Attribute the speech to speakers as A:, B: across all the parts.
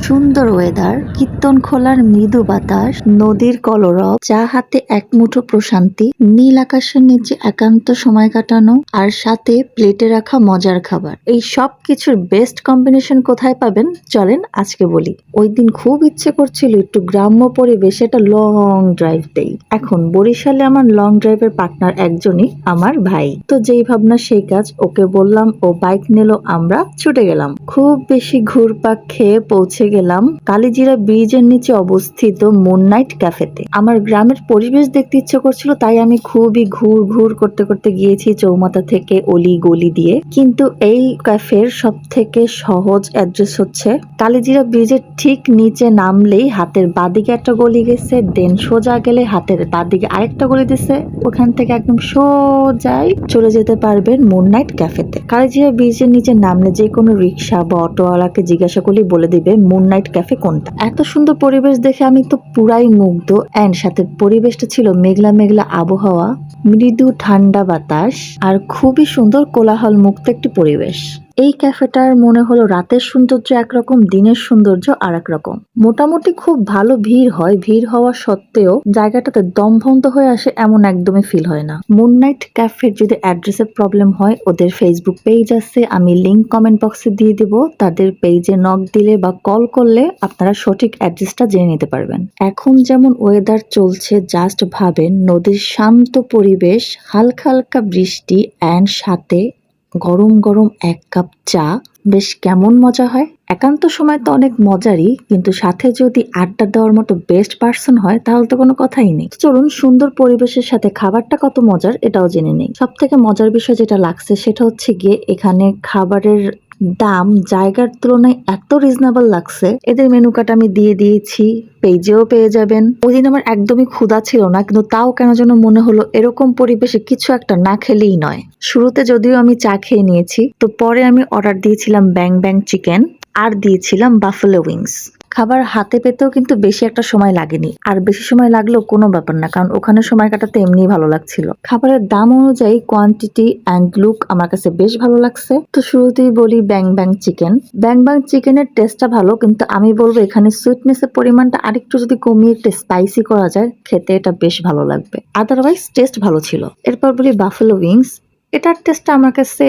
A: সুন্দর ওয়েদার, কীর্তন খোলার মৃদু বাতাস, নদীর কলরব, চা হাতে এক মুঠো প্রশান্তি, নীল আকাশের নিচে একান্ত সময় কাটানো, আর সাথে প্লেটে রাখা মজার খাবার। এই সব কিছুর বেস্ট কম্বিনেশন কোথায় পাবেন চলেন আজকে বলি। ওই দিন খুব ইচ্ছে করছিল একটু গ্রাম্য পরিবেশে একটা লং ড্রাইভ দেই। এখন বরিশালে আমার লং ড্রাইভের পার্টনার একজনই আমার ভাই। তো যেই ভাবনা সেই কাজ, ওকে বললাম, ও বাইক নিল, আমরা ছুটে গেলাম। খুব বেশি ঘুরপাক খেয়ে পৌঁছে গেলাম কালিজিরা ব্রিজের নিচে অবস্থিত মুননাইট ক্যাফেতে। আমার গ্রামের পরিবেশ দেখতে ইচ্ছে করছিল, তাই আমি খুবই ঘুর ঘুর করতে করতে গিয়েছি চৌমাথা থেকে অলি গলি দিয়ে। কিন্তু এই ক্যাফের সব থেকে সহজ অ্যাড্রেস হচ্ছে কালিজিরা ব্রিজের ঠিক নিচে নামলেই হাতের বাদিকে একটা গলি গেছে, দেন সোজা গেলে হাতের বাদিকে আরেকটা গলি দিছে, ওখান থেকে একদম সোজাই চলে যেতে পারবেন মুননাইট ক্যাফেতে। কালিজিরা ব্রিজের নিচে নামলে যে কোনো রিক্সা বা অটোওয়ালাকে জিজ্ঞাসা করলেই বলে দিবে মুননাইট ক্যাফে কোনটা। এত সুন্দর পরিবেশ দেখে আমি তো পুরাই মুগ্ধ। এন্ড সাথে পরিবেশটা ছিল মেঘলা মেঘলা আবহাওয়া, মৃদু ঠান্ডা বাতাস, আর খুবই সুন্দর কোলাহল মুক্ত একটি পরিবেশ। এই ক্যাফেটার মনে হলো রাতের সৌন্দর্য একরকম, দিনের সৌন্দর্য আর এক রকম। মোটামুটি খুব ভালো ভিড় হয়, ভিড় হওয়া সত্ত্বেও জায়গাটাতে দমবন্ধ হয়ে আসে এমন একদমই ফিল হয় না। মুননাইট ক্যাফের যদি অ্যাড্রেসের প্রবলেম হয়, ওদের ফেসবুক পেজ আছে, আমি লিংক কমেন্ট বক্সে দিয়ে দিব। তাদের পেজে নক দিলে বা কল করলে আপনারা সঠিক অ্যাড্রেসটা জেনে নিতে পারবেন। এখন যেমন ওয়েদার চলছে, জাস্ট ভাবেন, নদীর শান্ত পরিবেশ, হালকা হালকা বৃষ্টি অ্যান্ড সাথে গরম গরম এক কাপ চা, বেশ কেমন মজা হয়। একান্ত সময় তো অনেক মজারই, কিন্তু সাথে যদি আড্ডা দেওয়ার মতো বেস্ট পার্সন হয় তাহলে তো কোনো কথাই নেই। চলুন সুন্দর পরিবেশের সাথে খাবারটা কত মজার এটাও জেনে নেই। সব থেকে মজার বিষয় যেটা লাগছে সেটা হচ্ছে গিয়ে এখানে খাবারের দাম জায়গার তুলনায় এত রিজনেবল লাগছে। এদের মেনু কার্ড আমি দিয়ে দিয়েছি, পেজেও পেয়ে যাবেন। ওই দিন আমার একদমই ক্ষুধা ছিল না, কিন্তু তাও কেন যেন মনে হলো এরকম পরিবেশে কিছু একটা না খেলেই নয়। শুরুতে যদিও আমি চা খেয়ে নিয়েছি, তো পরে আমি অর্ডার দিয়েছিলাম ব্যাং ব্যাং চিকেন আর দিয়েছিলাম বাফেলো উইংস। খাবার হাতে পেতেও কিন্তু বেশি একটা সময় লাগেনি, আর বেশি সময় লাগলেও কোনো ব্যাপার না, কারণ ওখানে সময় কাটাতে এমনিই ভালো লাগছিল। খাবারের দাম অনুযায়ী কোয়ান্টিটি অ্যান্ড লুক আমার কাছে বেশ ভালো লাগছে। তো শুরুতেই বলি ব্যাং ব্যাং চিকেন। ব্যাং ব্যাং চিকেনের টেস্টটা ভালো, কিন্তু আমি বলবো এখানে সুইটনেসের পরিমাণটা আরেকটু যদি কমিয়ে একটু স্পাইসি করা যায়, খেতে এটা বেশ ভালো লাগবে। আদারওয়াইজ টেস্ট ভালো ছিল। এরপর বলি বাফেলো উইংস। এটার টেস্টটা আমার কাছে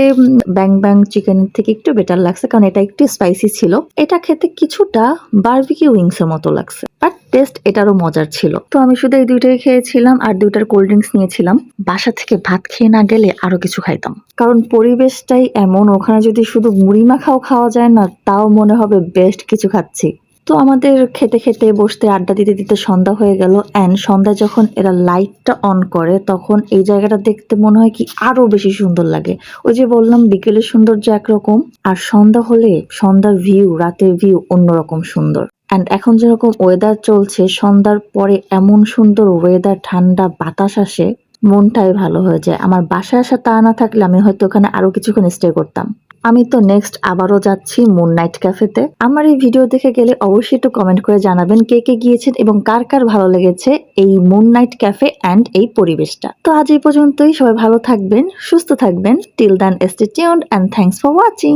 A: ব্যাং ব্যাং চিকেনের থেকে একটু বেটার লাগছে, কারণ এটা একটু স্পাইসি ছিল। এটা খেতে কিছুটা বারবিকিউ উইংস এর মতো লাগছে, বাট টেস্ট এটারও মজার ছিল। তো আমি শুধু এই দুইটাই খেয়েছিলাম আর দুইটার কোল্ড ড্রিঙ্কস নিয়েছিলাম। বাসা থেকে ভাত খেয়ে না গেলে আরো কিছু খাইতাম, কারণ পরিবেশটাই এমন, ওখানে যদি শুধু মুড়ি মাখাও খাওয়া যায় না, তাও মনে হবে বেস্ট কিছু খাচ্ছি। তো আমাদের খেতে খেতে বসতে আড্ডা দিতে দিতে সন্ধ্যা হয়ে গেল। অ্যান্ড সন্ধ্যা যখন এরা লাইটটা অন করে, তখন এই জায়গাটা দেখতে মনে হয় কি আরো বেশি সুন্দর লাগে। ওই যে বললাম বিকেলের সৌন্দর্য একরকম, আর সন্ধ্যা হলে সন্ধ্যার ভিউ, রাতের ভিউ অন্যরকম সুন্দর। অ্যান্ড এখন যেরকম ওয়েদার চলছে, সন্ধ্যার পরে এমন সুন্দর ওয়েদার, ঠান্ডা বাতাস আসে, মনটাই ভালো হয়ে যায়। আমার বাসায় আসা তা না থাকলে আমি হয়তো ওখানে আরো কিছুক্ষণ স্টে করতাম। আমি তো নেক্সট আবারও যাচ্ছি মুননাইট ক্যাফেতে। আমার এই ভিডিও দেখে গেলে অবশ্যই একটু কমেন্ট করে জানাবেন কে কে গিয়েছেন এবং কার কার ভালো লেগেছে এই মুননাইট ক্যাফে অ্যান্ড এই পরিবেশটা। তো আজ এই পর্যন্তই, সবাই ভালো থাকবেন, সুস্থ থাকবেন। Till then stay tuned and thanks for watching.